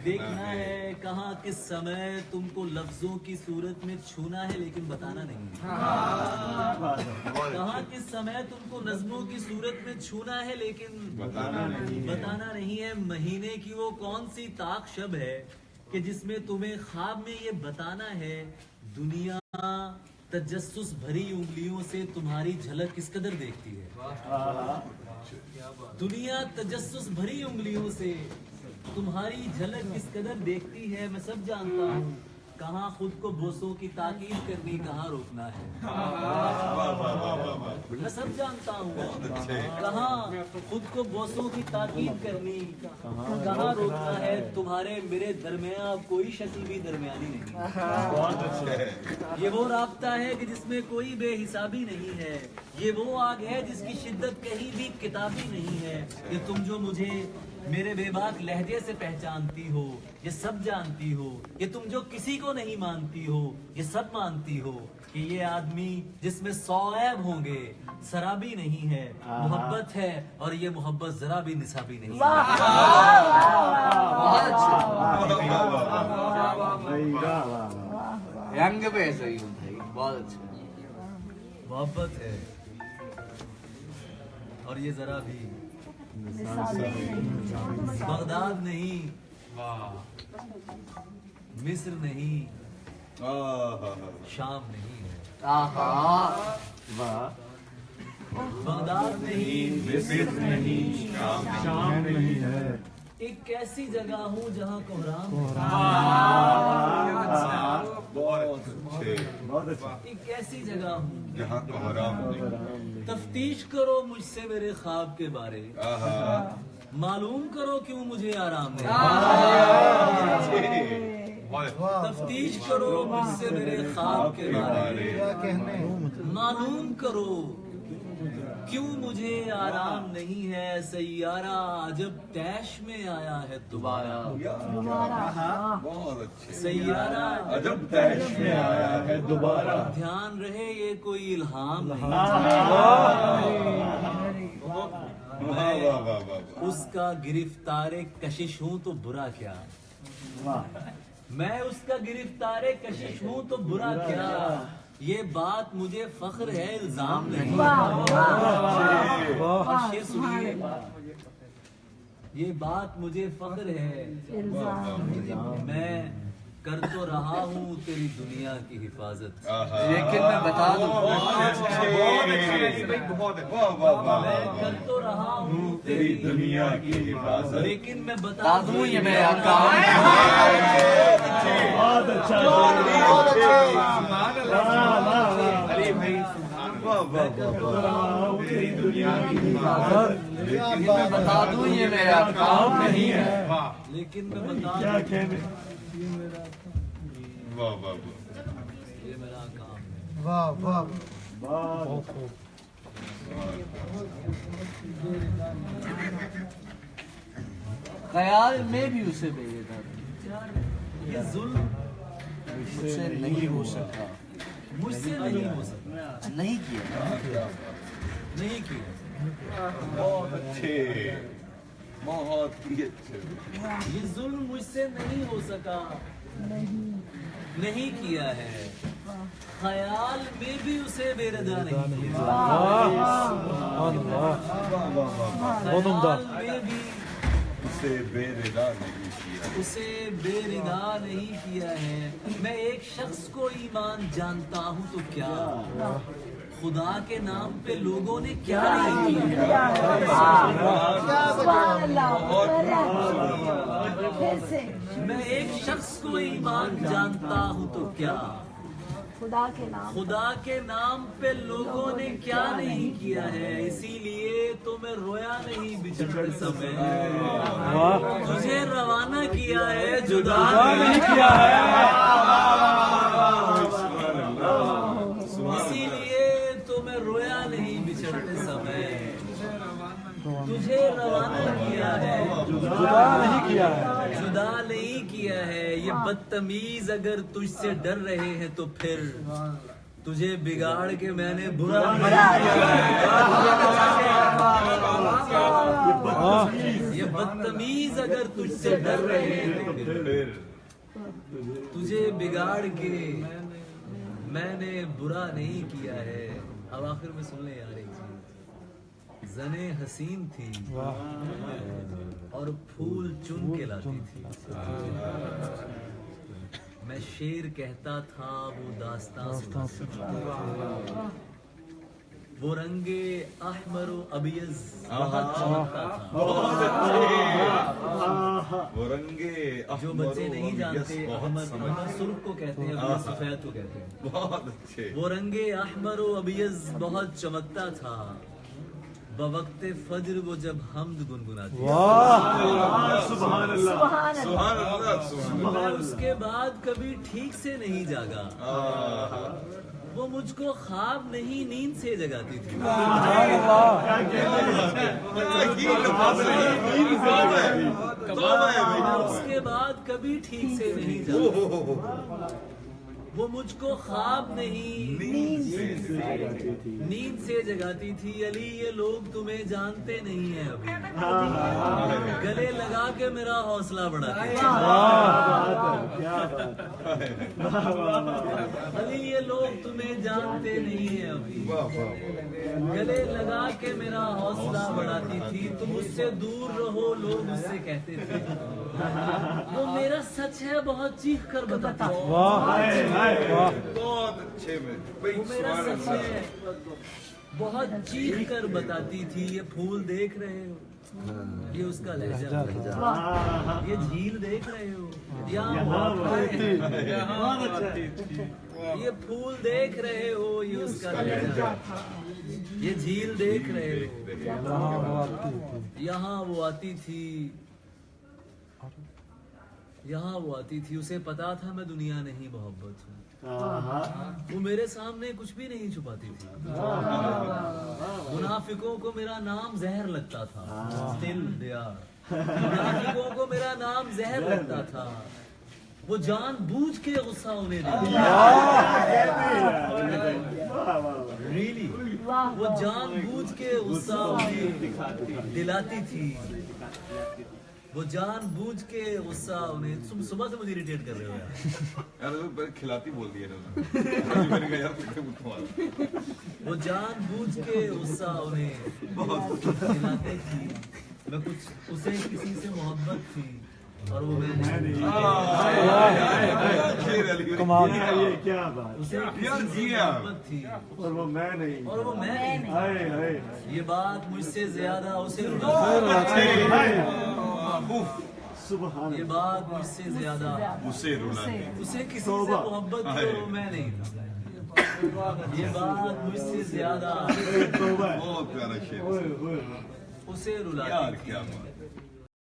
دیکھنا ہے کہاں کس سمے تم کو لفظوں کی صورت میں چھونا ہے لیکن بتانا نہیں ہے. کہاں کس سمے تم کو نظموں کی صورت میں چھونا ہے لیکن بتانا نہیں ہے. مہینے کی وہ کون سی طاق شب ہے کہ جس میں تمہیں خواب میں یہ بتانا ہے دنیا تجسس بھری انگلیوں سے تمہاری جھلک کس قدر دیکھتی ہے. دنیا تجسس بھری انگلیوں سے تمہاری جھلک کس قدر دیکھتی ہے. میں سب جانتا ہوں کہاں خود کو بوسوں کی تاکید کرنی کہاں روکنا ہے. میں سب جانتا ہوں کہاں خود کو بوسوں کی تاکید کرنی کہاں روکنا ہے. تمہارے میرے درمیان کوئی شکل بھی درمیانی نہیں. یہ وہ رابطہ ہے کہ جس میں کوئی بے حسابی نہیں ہے. یہ وہ آگ ہے جس کی شدت کہیں بھی کتابی نہیں ہے. یہ تم جو مجھے میرے بے باک لہجے سے پہچانتی ہو یہ سب جانتی ہو. یہ تم جو کسی کو نہیں مانتی ہو یہ سب مانتی ہو کہ یہ آدمی جس میں 100 عیب ہوں گے سرابی نہیں ہے. محبت ہے اور یہ محبت ذرا بھی نصابی نہیں ہے. رنگ پہ ایسا ہی ہوتا ہے. بہت اچھا. محبت ہے اور یہ ذرا بھی بغداد نہیں مصر نہیں شام نہیں ہے. بغداد نہیں مصر نہیں شام نہیں ہے. ایک ایسی جگہ ہوں جہاں کوہرام ایک ایسی جگہ ہوں جہاں کوہرام نہیں. تفتیش کرو مجھ سے میرے خواب کے بارے معلوم کرو کیوں مجھے آرام نہیں. تفتیش کرو مجھ سے میرے خواب کے بارے معلوم کرو کیوں مجھے آرام نہیں ہے. سیارہ جب تیش میں آیا ہے دوبارہ. بہت اچھے. سیارہ جب تیش میں آیا ہے دوبارہ. دھیان رہے یہ کوئی الہام نہیں. اس کا گرفتار کشش ہوں تو برا کیا. میں اس کا گرفتار کشش ہوں تو برا کیا. یہ بات مجھے فخر ہے الزام نہیں. اور شعر سنیے. یہ بات مجھے فخر ہے میں کر تو رہا ہوں تیری دنیا کی حفاظت. لیکن میں بتا دوں میں کر تو رہا ہوں تیری دنیا کی حفاظت. لیکن میں بتا دوں یہ میرا کام بہت اچھا. تیری دنیا کی حفاظت. لیکن میں بتا دوں یہ میرا کام نہیں ہے. لیکن میں بتا کیا دوں کہنے. یہ میرا کام ہے. بہت خیال میں بھی اسے بھیجتا تھا. یہ ظلم مجھ سے نہیں ہو سکتا. مجھ سے نہیں ہو سکتا. نہیں کیا. نہیں کیا. بہت اچھے. بہت ہی اچھے. یہ ظلم مجھ سے نہیں ہو سکا. نہیں کیا ہے. خیال میں بھی اسے بے رضا نہیں کیا. خیال میں بھی اسے بے رضا نہیں کیا. اسے بے رضا نہیں کیا ہے. میں ایک شخص کو ایمان جانتا ہوں تو کیا خدا کے نام پہ لوگوں نے کیا نہیں کیا. میں ایک شخص کو ایمان جانتا ہوں تو کیا خدا کے نام پہ لوگوں نے کیا نہیں کیا ہے. اسی لیے تو میں رویا نہیں بچھڑتے سمے. تجھے روانہ کیا ہے جدا نہیں کیا ہے. اسی لیے تو میں رویا نہیں بچھڑتے سمے. تجھے روانہ کیا ہے جدا نہیں کیا ہے. جدا نہیں کیا ہے. یہ بدتمیز اگر تجھ سے ڈر رہے ہیں تو پھر تجھے بگاڑ کے میں نے برا یہ بدتمیز اگر تجھ سے ڈر رہے تو پھر تجھے بگاڑ کے میں نے برا نہیں کیا ہے. اب آخر میں سن لیں یار ایک چیز. زنے حسین تھی اور پھول چن کے لاتی تھی. میں شیر کہتا تھا وہ داستان سناتی تھی. وہ رنگے احمر و ابیض بہت چمکتا تھا. وہ رنگے جو بچے نہیں جانتے احمر سرخ کو کہتے ہیں ابیض سفید کو کہتے ہیں. بہت اچھے. وہ رنگے احمر و ابیض بہت چمکتا تھا. بوقت فجر وہ جب حمد گنگناتی. سبحان اللہ. میں اس کے بعد کبھی ٹھیک سے نہیں جاگا. وہ مجھ کو خواب نہیں نیند سے جگاتی تھی. اس کے بعد کبھی ٹھیک سے نہیں جاگا. وہ مجھ کو خواب نہیں نیند سے جگاتی تھی. علی یہ لوگ تمہیں جانتے نہیں ہیں ابھی. گلے لگا کے میرا حوصلہ بڑھاتی تھی. علی یہ لوگ تمہیں جانتے نہیں ہیں ابھی. گلے لگا کے میرا حوصلہ بڑھاتی تھی. تم اس سے دور رہو لوگ اس سے کہتے تھے. وہ میرا سچ ہے بہت چیخ کر بتاتی تھی. بہت اچھے میں. وہ میرا سچ ہے بہت چیخ کر بتاتی تھی. یہ پھول دیکھ رہے ہو یہ اس کا لہجہ. یہ جھیل دیکھ رہے ہو یہ پھول دیکھ رہے ہو یہ اس کا لہجہ. یہ جھیل دیکھ رہے ہو یہاں وہ آتی تھی. یہاں وہ آتی تھی. اسے پتا تھا میں دنیا نہیں محبت ہوں. وہ میرے سامنے کچھ بھی نہیں چھپاتی تھی. منافقوں کو میرا نام زہر لگتا تھا. منافقوں کو میرا نام زہر لگتا تھا. وہ جان بوجھ کے غصہ انہیں وہ جان بوجھ کے غصہ انہیں دلاتی تھی. وہ جان بوجھ کے غصہ انہیں. صبح سے مجھے اریٹیٹ کر رہے ہو یار. کھلاتی بول دیا. وہ جان بوجھ کے غصہ انہیں دلاتے تھی. میں کچھ اسے کسی سے محبت تھی اور وہ میں نہیں. کیا بات. اسے کسی سے محبت تھی اور وہ میں نہیں. یہ بات مجھ سے زیادہ اسے سبحان. یہ بات مجھ سے زیادہ اسے کسی سے محبت تھی اور وہ میں نہیں تھا. یہ بات مجھ سے زیادہ بہت پیارا شعر. اسے یار رلاتی کیا تھی. بات.